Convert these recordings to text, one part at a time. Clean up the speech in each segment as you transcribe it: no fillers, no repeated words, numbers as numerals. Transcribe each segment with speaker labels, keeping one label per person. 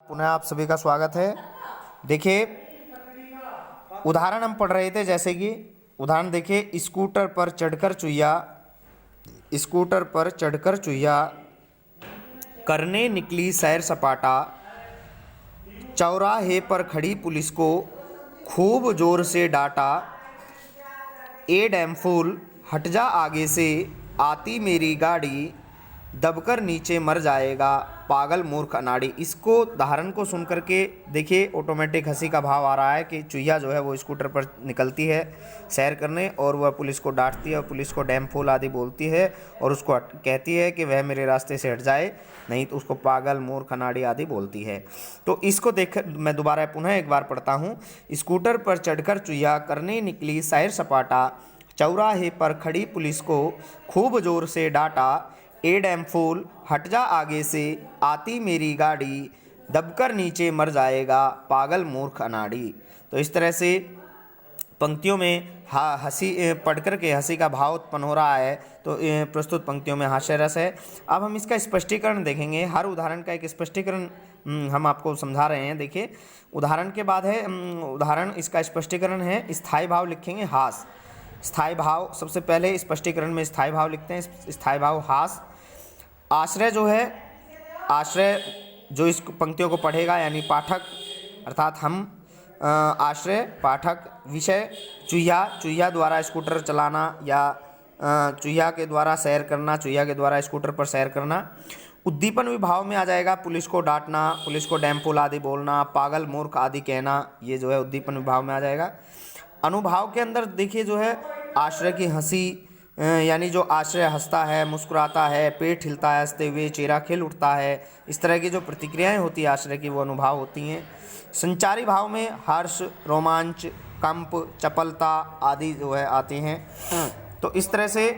Speaker 1: पुनः आप सभी का स्वागत है। देखिए, उदाहरण हम पढ़ रहे थे, जैसे कि उदाहरण देखिए, स्कूटर पर चढ़कर चुहिया करने निकली सैर सपाटा, चौराहे पर खड़ी पुलिस को खूब जोर से डांटा, ए डैम फूल हट जा आगे से, आती मेरी गाड़ी, दबकर नीचे मर जाएगा पागल मूर्ख अनाड़ी। इसको उदाहरण को सुन करके देखिए, ऑटोमेटिक हंसी का भाव आ रहा है कि चुहिया जो है वो स्कूटर पर निकलती है सैर करने और वह पुलिस को डांटती है और पुलिस को डैम फूल आदि बोलती है और उसको कहती है कि वह मेरे रास्ते से हट जाए, नहीं तो उसको पागल मूर्ख अनाड़ी आदि बोलती है। तो इसको देख मैं दोबारा पुनः एक बार पढ़ता हूँ। स्कूटर पर चढ़कर चुहिया करने निकली सैर सपाटा, चौराहे पर खड़ी पुलिस को खूब जोर से डांटा, ए डैम फूल हट जा आगे से, आती मेरी गाड़ी, दबकर नीचे मर जाएगा पागल मूर्ख अनाड़ी। तो इस तरह से पंक्तियों में हंसी पढ़ कर के हंसी का भाव उत्पन्न हो रहा है। तो प्रस्तुत पंक्तियों में हास्य रस है। अब हम इसका स्पष्टीकरण देखेंगे। हर उदाहरण का एक स्पष्टीकरण हम आपको समझा रहे हैं। देखिए, उदाहरण के बाद है उदाहरण, इसका स्पष्टीकरण है स्थायी भाव लिखेंगे हास। स्थायी भाव सबसे पहले स्पष्टीकरण में स्थायी भाव लिखते हैं। स्थायी भाव हास। आश्रय जो है, आश्रय जो इस पंक्तियों को पढ़ेगा यानी पाठक अर्थात हम, आश्रय पाठक। विषय चुहिया द्वारा स्कूटर चलाना या चुहिया के द्वारा सैर करना, चुहिया के द्वारा स्कूटर पर सैर करना। उद्दीपन विभाव में आ जाएगा पुलिस को डांटना, पुलिस को डैम फूल आदि बोलना, पागल मूर्ख आदि कहना, ये जो है उद्दीपन विभाव में आ जाएगा। अनुभाव के अंदर देखिए जो है आश्रय की हंसी, यानी जो आश्रय हंसता है, मुस्कुराता है, पेट हिलता है हंसते हुए, चेहरा खिल उठता है, इस तरह की जो प्रतिक्रियाएं होती है आश्रय की वो अनुभाव होती हैं। संचारी भाव में हर्ष, रोमांच, कंप, चपलता आदि जो है आते हैं। तो इस तरह से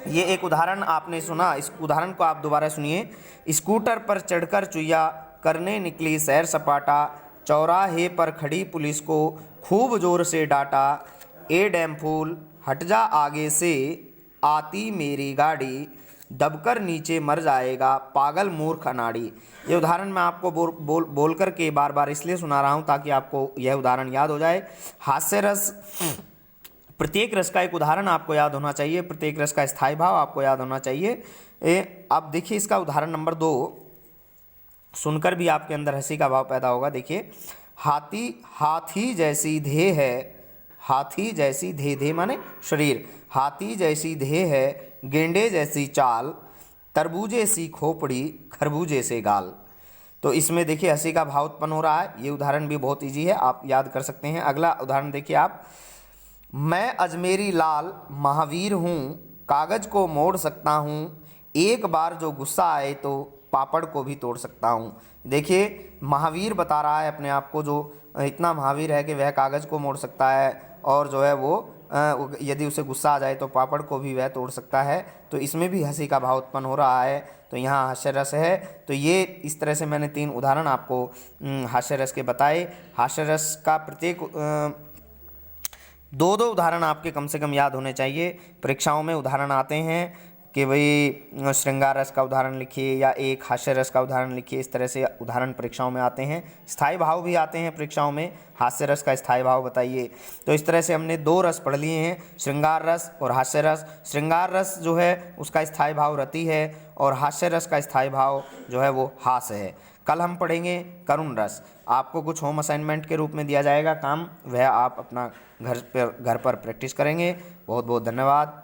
Speaker 1: ये एक उदाहरण आपने सुना, इस उदाहरण को आप दोबारा सुनिए। स्कूटर पर चढ़कर चुहिया करने निकली सैर सपाटा, चौराहे पर खड़ी पुलिस को खूब जोर से डांटा, ए डैम फूल हट जा आगे से, आती मेरी गाड़ी, दबकर नीचे मर जाएगा पागल मूर्ख अनाड़ी। ये उदाहरण मैं आपको बोल कर के बार बार इसलिए सुना रहा हूँ ताकि आपको यह उदाहरण याद हो जाए। हास्य रस, प्रत्येक रस का एक उदाहरण आपको याद होना चाहिए, प्रत्येक रस का स्थायी भाव आपको याद होना चाहिए। अब देखिए इसका उदाहरण नंबर 2 सुनकर भी आपके अंदर हंसी का भाव पैदा होगा। देखिए, हाथी जैसी देह है, हाथी जैसी देह माने शरीर, हाथी जैसी देह है, गेंडे जैसी चाल, तरबूजे सी खोपड़ी, खरबूजे से गाल। तो इसमें देखिए हंसी का भाव उत्पन्न हो रहा है। ये उदाहरण भी बहुत इजी है, आप याद कर सकते हैं। अगला उदाहरण देखिए आप, मैं अजमेरी लाल महावीर हूँ, कागज को मोड़ सकता हूँ, एक बार जो गुस्सा आए तो पापड़ को भी तोड़ सकता हूँ। देखिए, महावीर बता रहा है अपने आप को, जो इतना महावीर है कि वह कागज़ को मोड़ सकता है और जो है वो यदि उसे गुस्सा आ जाए तो पापड़ को भी वह तोड़ सकता है। तो इसमें भी हंसी का भाव उत्पन्न हो रहा है। तो यहाँ हास्य रस है। तो ये इस तरह से मैंने 3 उदाहरण आपको हास्य रस के बताए। हास्य रस का प्रत्येक 2-2 उदाहरण आपके कम से कम याद होने चाहिए। परीक्षाओं में उदाहरण आते हैं कि भाई श्रृंगार रस का उदाहरण लिखिए या एक हास्य रस का उदाहरण लिखिए, इस तरह से उदाहरण परीक्षाओं में आते हैं। स्थायी भाव भी आते हैं परीक्षाओं में, हास्य रस का स्थायी भाव बताइए। तो इस तरह से हमने 2 रस पढ़ लिए हैं, श्रृंगार रस और हास्य रस। श्रृंगार रस जो है उसका स्थायी भाव रति है और हास्य रस का स्थायी भाव जो है वो हास है। कल हम पढ़ेंगे करुण रस। आपको कुछ होम असाइनमेंट के रूप में दिया जाएगा काम, वह आप अपना घर पर प्रैक्टिस करेंगे। बहुत बहुत धन्यवाद।